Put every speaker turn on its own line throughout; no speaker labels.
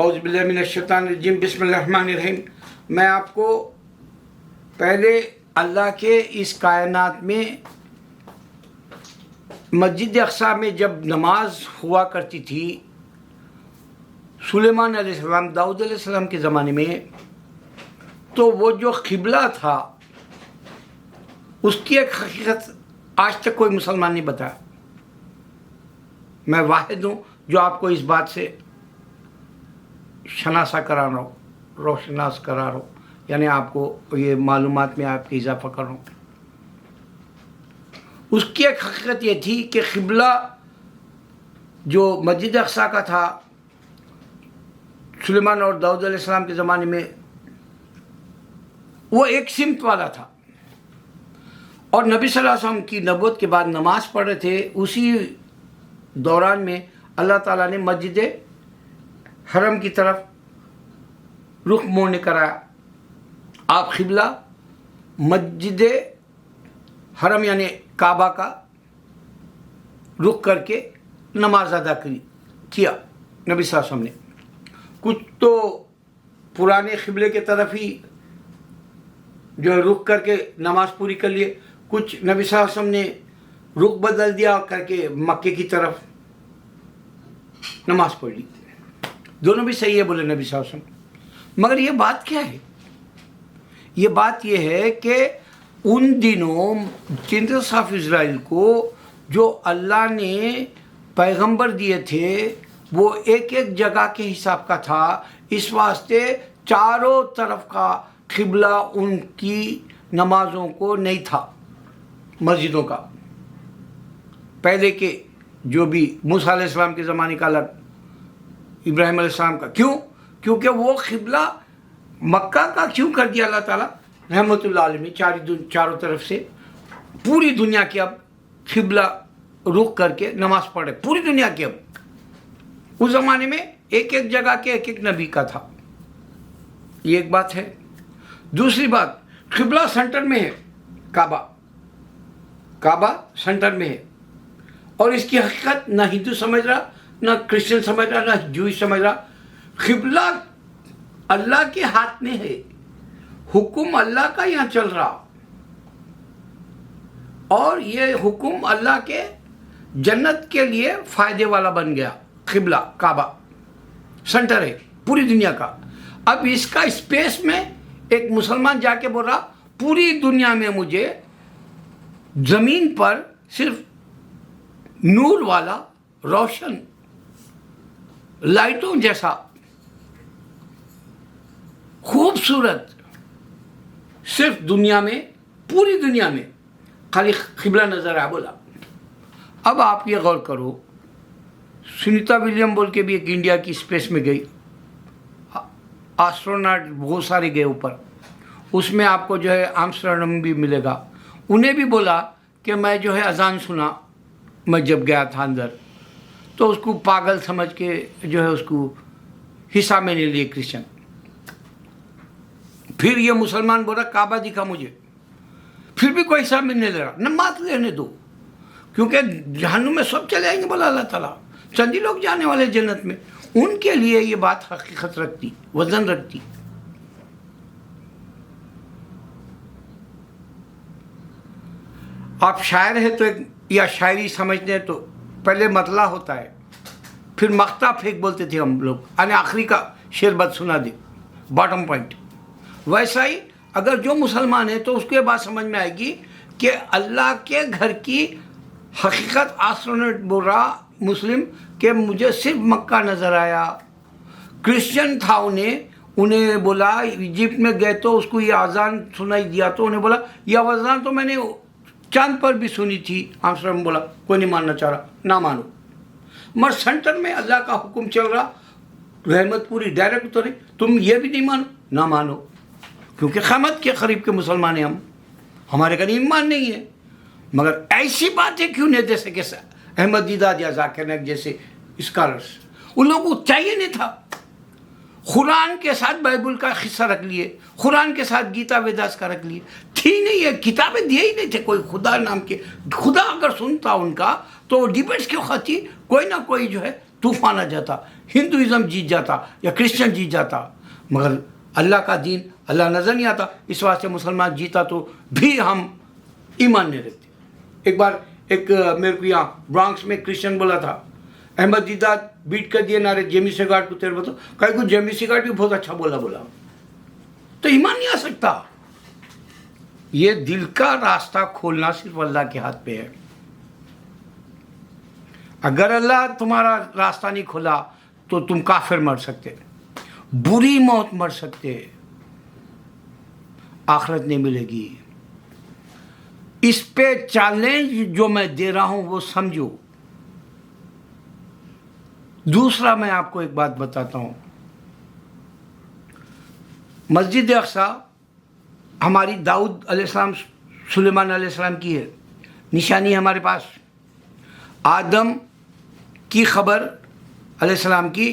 औज़ुबिल्लाहि मिनश्शैतानिर्रजीम बिस्मिल्लाहिर्रहमानिर्रहीम। मैं आपको पहले अल्लाह के इस कायनात में मस्जिद अक़सा में जब नमाज हुआ करती थी सुलेमान अलैहिस्सलाम, दाऊद अलैहिस्सलाम के ज़माने में, तो वो जो क़िबला था उसकी एक हकीकत आज तक कोई मुसलमान नहीं बताया। मैं वाहिद हूँ जो आपको इस बात से शनासा करा रहा हूँ, रोशनास करा रहा हूँ, यानी आपको ये मालूमात में आपकी इजाफा कर रहा हूँ। उसकी एक हकीकत ये थी कि क़िबला जो मस्जिद अक़सा का था सुलेमान और दाऊद अलैहिस्सलाम के ज़माने में, वो एक सिमत वाला था और नबी सल्लल्लाहु अलैहि वसल्लम की नबूवत के बाद नमाज पढ़ रहे थे। उसी दौरान में अल्लाह ताला ने मस्जिद हरम की तरफ रुख मोड़ने कराया। आप क़िबला मस्जिद हरम यानी काबा का रुख करके नमाज अदा किया नबी सल्लल्लाहु अलैहि वसल्लम ने। कुछ तो पुराने क़िबले के तरफ ही जो है रुख करके नमाज पूरी कर लिए, कुछ नबी सल्लल्लाहु अलैहि वसल्लम ने रुख बदल दिया करके मक्के की तरफ नमाज पढ़ ली। दोनों भी सही है बोले नबी सल्लल्लाहु अलैहि वसल्लम। मगर ये बात क्या है? ये बात ये है कि उन दिनों चिल्ड्रन ऑफ इज़राइल को जो अल्लाह ने पैगंबर दिए थे वो एक एक जगह के हिसाब का था। इस वास्ते चारों तरफ का क़िबला उनकी नमाज़ों को नहीं था, मस्जिदों का। पहले के जो भी मूसा अलैहिस्सलाम के ज़माने का अलग, इब्राहिम अलैहिस्सलाम का। क्यों? क्योंकि वो क़िबला मक्का का क्यों कर दिया अल्लाह ताला रहमतुल्लाह अलैहि, चारों तरफ से पूरी दुनिया की अब क़िबला रुख करके नमाज पढ़े, पूरी दुनिया की। अब उस ज़माने में एक एक जगह के एक एक नबी का था। ये एक बात है। दूसरी बात, क़िबला सेंटर में है, काबा सेंटर में है और इसकी हकीकत ना हिंदू समझ रहा, ना क्रिश्चियन समझ रहा, ना जूई समझ रहा। क़िबला अल्लाह के हाथ में है, हुक्म अल्लाह का यहाँ चल रहा और ये हुक्म अल्लाह के जन्नत के लिए फ़ायदे वाला बन गया। क़िबला काबा सेंटर है पूरी दुनिया का। अब इसका स्पेस में एक मुसलमान जाके बोल रहा पूरी दुनिया में मुझे ज़मीन पर सिर्फ नूर वाला रोशन लाइटों जैसा खूबसूरत सिर्फ दुनिया में, पूरी दुनिया में खाली क़िबला नज़र आया। बोला अब आप ये गौर करो, सुनीता विलियम बोल के भी एक इंडिया की स्पेस में गई, एस्ट्रोनॉट बहुत सारे गए ऊपर, उसमें आपको जो है आर्मस्ट्रांग भी मिलेगा। उन्हें भी बोला कि मैं जो है अजान सुना, मैं जब गया था अंदर, तो उसको पागल समझ के जो है उसको हिस्सा में नहीं लिए क्रिश्चियन। फिर ये मुसलमान बोला काबा दिखा मुझे, फिर भी कोई हिस्सा में नहीं ले रहा। नमाज लेने दो, क्योंकि जहन्नुम में सब चले आएंगे बोला अल्लाह ताला, चंद ही लोग जाने वाले जन्नत में। उनके लिए ये बात हकीकत रखती, वजन रखती। आप शायर है तो एक या शायरी समझते हैं तो पहले मतला होता है, फिर मख्ता फेंक बोलते थे हम लोग, यानी आखिरी का शेर बद सुना दे, बॉटम पॉइंट। वैसा ही अगर जो मुसलमान है तो उसको ये बात समझ में आएगी कि अल्लाह के घर की हकीकत। एस्ट्रोनॉट बोल रहा मुस्लिम कि मुझे सिर्फ मक्का नज़र आया। क्रिश्चियन था, उन्हें बोला इजिप्ट में गए तो उसको ये अजान सुनाई दिया, तो उन्हें बोला यह अजान तो मैंने चांद पर भी सुनी थी। आमस्ट्रांग बोला कोई नहीं मानना चाह रहा, ना मानो। मगर सेंटर में अल्लाह का हुक्म चल रहा, रहमत पूरी डायरेक्ट उतरी, तुम ये भी नहीं मानो, ना मानो, क्योंकि क़यामत के करीब के मुसलमान हैं हम, हमारे करीब ईमान नहीं है। मगर ऐसी बातें क्यों नहीं दे सके अहमद दीदाद या जाकिर नाइक जैसे स्कॉलर्स? उन लोगों को चाहिए नहीं था। कुरान के साथ बाइबल का हिस्सा रख लिए, कुरान के साथ गीता वेदास का रख लिए, थी नहीं है, किताबें दिए ही नहीं थे कोई खुदा नाम के। खुदा अगर सुनता उनका तो डिबेट्स क्यों खाती? कोई ना कोई जो है तूफान आ जाता, हिंदुइज्म जीत जाता या क्रिश्चियन जीत जाता, मगर अल्लाह का दीन, अल्लाह नज़र नहीं आता। इस वास्ते मुसलमान जीता तो भी हम ईमान नहीं रखते। एक बार एक मेरे को यहाँ ब्रॉन्क्स में क्रिश्चियन बोला था, अहमद दीदार बीट कर दिए नारे जेमी सेगाट को, तेरे बताओ कहीं को जेमी सेगाट भी बहुत अच्छा बोला तो ईमान नहीं आ सकता। ये दिल का रास्ता खोलना सिर्फ अल्लाह के हाथ पे है। अगर अल्लाह तुम्हारा रास्ता नहीं खोला तो तुम काफिर मर सकते, बुरी मौत मर सकते, आखिरत नहीं मिलेगी। इस पे चैलेंज जो मैं दे रहा हूं वो समझो। दूसरा मैं आपको एक बात बताता हूं, मस्जिद अक्सा हमारी दाऊद अलैहिस्सलाम सुलेमान अलैहिस्सलाम की है, निशानी है हमारे पास। आदम की खबर अलैहिस्सलाम की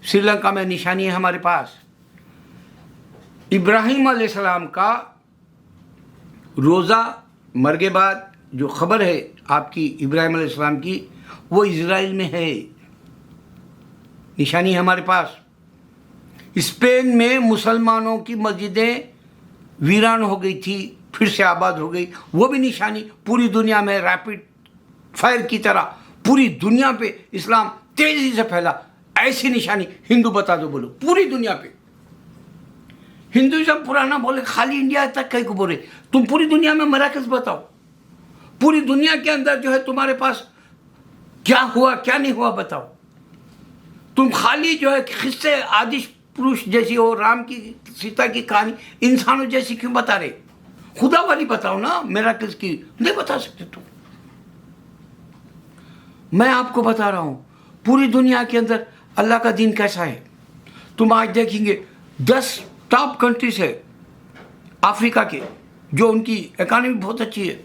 श्रीलंका में निशानी है हमारे पास। इब्राहिम अलैहिस्सलाम का रोज़ा मर के बाद जो खबर है आपकी इब्राहिम अलैहिस्सलाम की, वो इज़राइल में है, निशानी है हमारे पास। स्पेन में मुसलमानों की मस्जिदें वीरान हो गई थी, फिर से आबाद हो गई, वो भी निशानी पूरी दुनिया में रैपिड फायर की तरह पूरी दुनिया पे इस्लाम तेजी से फैला। ऐसी निशानी हिंदू बता दो, बोलो पूरी दुनिया पे। हिंदुइज्म पुराना बोले खाली इंडिया तक कहीं को बोले, तुम पूरी दुनिया में मिरेकल्स बताओ। पूरी दुनिया के अंदर जो है तुम्हारे पास क्या हुआ क्या नहीं हुआ बताओ। तुम खाली जो है किस्से आदि पुरुष जैसी हो, राम की सीता की कहानी इंसानों जैसी क्यों बता रहे? खुदा वाली बताओ ना, मिरेकल्स की नहीं बता सकते तुम। मैं आपको बता रहा हूं पूरी दुनिया के अंदर अल्लाह का दीन कैसा है। तुम आज देखेंगे 10 टॉप कंट्रीज है अफ्रीका के जो उनकी इकानमी बहुत अच्छी है।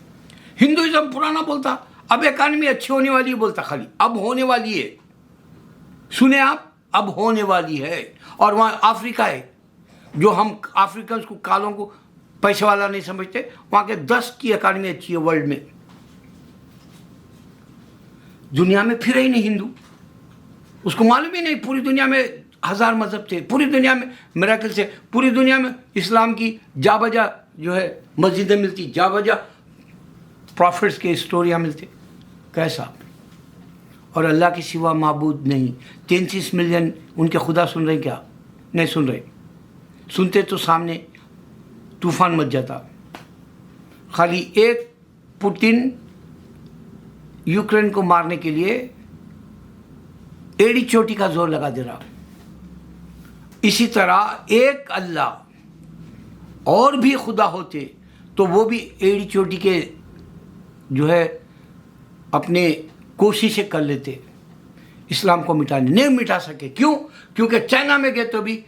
हिंदुइज्म पुराना बोलता अब इकानमी अच्छी होने वाली है, बोलता खाली अब होने वाली है। सुने आप, अब होने वाली है। और वहाँ अफ्रीका है जो हम अफ्रीकन को कालों को पैसे वाला नहीं समझते, वहाँ के 10 की इकानमी अच्छी है वर्ल्ड में। दुनिया में फिर ही नहीं हिंदू, उसको मालूम ही नहीं पूरी दुनिया में 1000 मजहब थे, पूरी दुनिया में मिरेकल से, पूरी दुनिया में इस्लाम की जा बजा जो है मस्जिदें मिलती, जा बजा प्रॉफिट्स के स्टोरियाँ मिलती। कैसा? और अल्लाह के सिवा माबूद नहीं। 33 मिलियन उनके खुदा सुन रहे क्या? नहीं सुन रहे। सुनते तो सामने तूफान मच जाता। खाली एक पुतिन यूक्रेन को मारने के लिए एड़ी चोटी का जोर लगा दे रहा। इसी तरह एक अल्लाह और भी खुदा होते तो वो भी एड़ी चोटी के जो है अपने कोशिशें कर लेते इस्लाम को मिटाने, नहीं मिटा सके। क्यों? क्योंकि चाइना में गए तो भी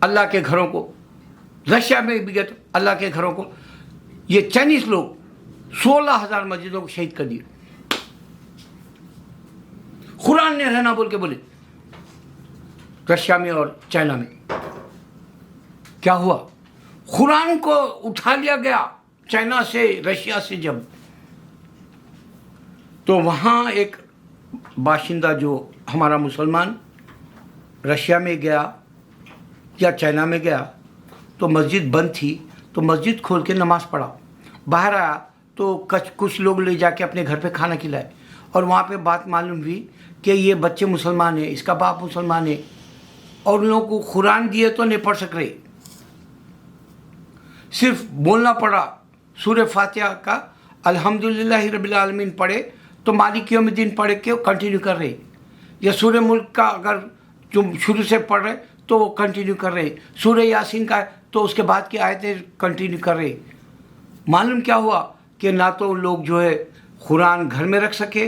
अल्लाह के घरों को, रशिया में भी गए तो अल्लाह के घरों को, ये चाइनीज लोग 16,000 मस्जिदों को शहीद कर दिए। कुरान ने रहना बोल के बोले रशिया में और चाइना में। क्या हुआ? कुरान को उठा लिया गया चाइना से, रशिया से जब, तो वहाँ एक बाशिंदा जो हमारा मुसलमान रशिया में गया या चाइना में गया तो मस्जिद बंद थी, तो मस्जिद खोल के नमाज़ पढ़ा। बाहर आया तो कुछ लोग ले जाके अपने घर पे खाना खिलाए, और वहाँ पे बात मालूम हुई कि ये बच्चे मुसलमान हैं, इसका बाप मुसलमान है, और उन लोगों को कुरान दिए तो नहीं पढ़ सक रहे, सिर्फ बोलना पड़ा सूरह फातिहा का अल्हम्दुलिल्लाहि रब्बिल आलमीन पढ़े तो मालिक यौमिद्दीन पढ़ के कंटिन्यू कर रहे, या सूरह मुल्क का अगर तुम शुरू से पढ़ रहे तो वो कंटिन्यू कर रहे, सूरह यासीन का तो उसके बाद की आयतें कंटिन्यू कर रहे। मालूम क्या हुआ कि ना तो लोग जो है कुरान घर में रख सके,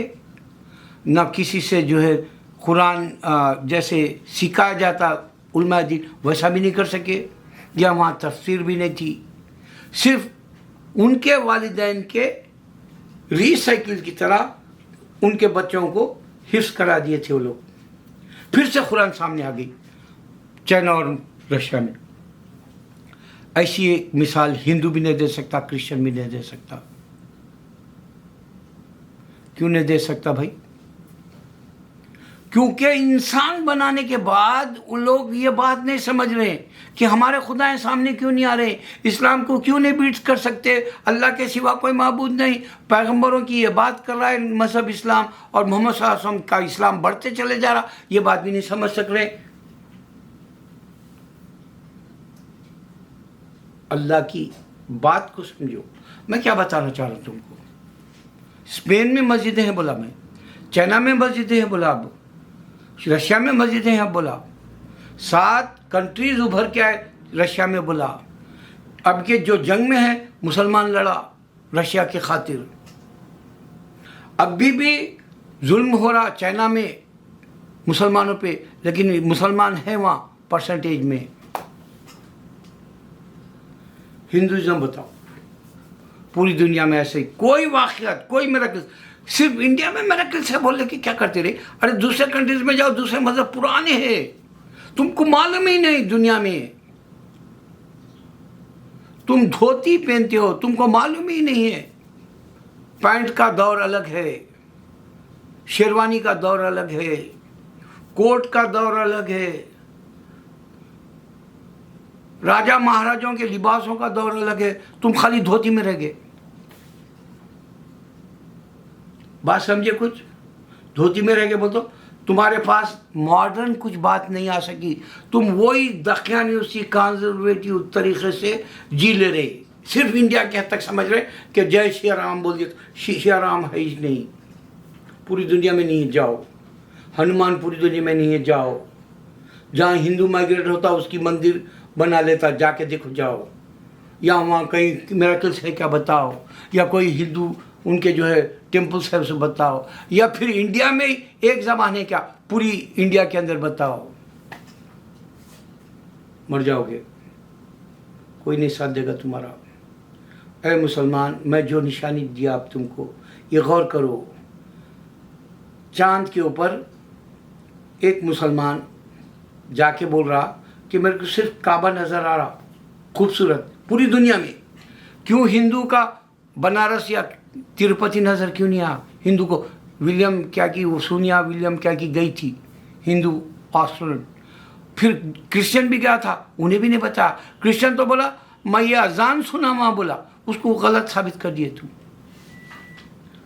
ना किसी से जो है कुरान जैसे सिखाया जाता उलमा दीन वैसा भी नहीं कर सके, या वहाँ तफसीर भी नहीं थी। सिर्फ उनके वालिदैन के रिसाइकिल की तरह उनके बच्चों को हिफ्स करा दिए थे वो लोग। फिर से कुरान सामने आ गई चाइना और रशिया में। ऐसी एक मिसाल हिंदू भी नहीं दे सकता, क्रिश्चियन भी नहीं दे सकता। क्यों नहीं दे सकता भाई? क्योंकि इंसान बनाने के बाद उन लोग ये बात नहीं समझ रहे कि हमारे खुदाएं सामने क्यों नहीं आ रहे, इस्लाम को क्यों नहीं बीट कर सकते, अल्लाह के सिवा कोई माबूद नहीं, पैगंबरों की ये बात कर रहा है मजहब इस्लाम और मोहम्मद सल्लल्लाहु अलैहि वसल्लम का इस्लाम बढ़ते चले जा रहा, ये बात भी नहीं समझ सक रहे। अल्लाह की बात को समझो। मैं क्या बताना चाह रहा हूँ तुमको, स्पेन में मस्जिदें हैं बोला, मैं चाइना में मस्जिदें हैं बोला, अब रशिया में मस्जिदें हैं बोला, 7 कंट्रीज उभर के आए रशिया में बोला। अब के जो जंग में है मुसलमान लड़ा रशिया के खातिर, अभी भी जुल्म हो रहा चाइना में मुसलमानों पे, लेकिन मुसलमान है वहाँ परसेंटेज में। हिंदुइज्म बताओ, पूरी दुनिया में ऐसे कोई वाक़ियत, कोई मिरेकल, सिर्फ इंडिया में मिरेकल से बोले कि क्या करते रहे। अरे दूसरे कंट्रीज में जाओ, दूसरे मजहब पुराने हैं, तुमको मालूम ही नहीं दुनिया में, तुम धोती पहनते हो, तुमको मालूम ही नहीं है। पैंट का दौर अलग है, शेरवानी का दौर अलग है, कोट का दौर अलग है, राजा महाराजाओं के लिबासों का दौर अलग है, तुम खाली धोती में रह गए। बात समझे कुछ, धोती में रह गए बोल तो तुम्हारे पास मॉडर्न कुछ बात नहीं आ सकी, तुम वही दखियानी उसी कंजर्वेटिव तरीके से जी ले रहे, सिर्फ इंडिया के हद तक समझ रहे कि जय श्री राम बोल दिया, श्री राम है ही नहीं, पूरी दुनिया में नहीं जाओ, हनुमान पूरी दुनिया में नहीं है, जाओ जहाँ हिंदू माइग्रेट होता उसकी मंदिर बना लेता, जाके देखो जाओ, या वहाँ कहीं मिरेकल्स है क्या बताओ, या कोई हिंदू उनके जो है टेम्पल्स है उसे बताओ, या फिर इंडिया में एक ज़माने क्या पूरी इंडिया के अंदर बताओ। मर जाओगे, कोई नहीं साथ देगा तुम्हारा। ऐ मुसलमान, मैं जो निशानी दिया आप तुमको, ये गौर करो। चांद के ऊपर एक मुसलमान जाके बोल रहा कि मेरे को सिर्फ काबा नज़र आ रहा खूबसूरत पूरी दुनिया में, क्यों हिंदू का बनारस या तिरुपति नज़र क्यों नहीं आया? हिंदू को विलियम क्या की, वो सोनिया विलियम क्या की गई थी हिंदू एस्ट्रोनॉट, फिर क्रिश्चियन भी गया था, उन्हें भी नहीं बचा। क्रिश्चियन तो बोला मैं ये अजान सुना, वहाँ बोला, उसको गलत साबित कर दिए तुम।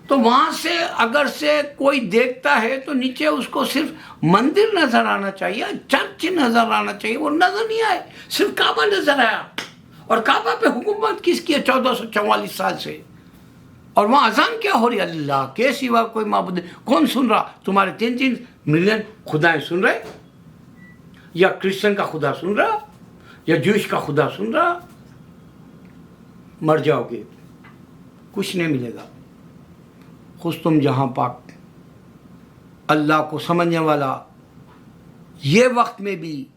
तो वहाँ से अगर से कोई देखता है तो नीचे उसको सिर्फ मंदिर नज़र आना चाहिए, चर्च नज़र आना चाहिए, वो नज़र नहीं आए, सिर्फ काबा नज़र आया। और काबा पे हुकूमत किसकी है 1444 साल से, और वहाँ अजान क्या हो रही है? अल्लाह के सिवा कोई माबूद कौन सुन रहा? तुम्हारे 3-3 मिलियन खुदाएं सुन रहे, या क्रिश्चियन का खुदा सुन रहा, या ज्यूश का खुदा सुन रहा। मर जाओगे, कुछ नहीं मिलेगा। खुश तुम जहाँ पाक, अल्लाह को समझने वाला ये वक्त में भी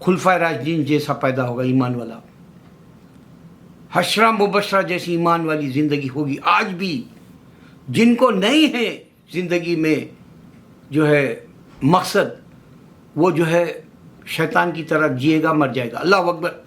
खुलफा राशिदीन जैसा पैदा होगा, ईमान वाला, हशरा मुबशरा जैसी ईमान वाली ज़िंदगी होगी। आज भी जिनको नहीं है ज़िंदगी में जो है मकसद, वो जो है शैतान की तरह जिएगा, मर जाएगा। अल्लाह अकबर।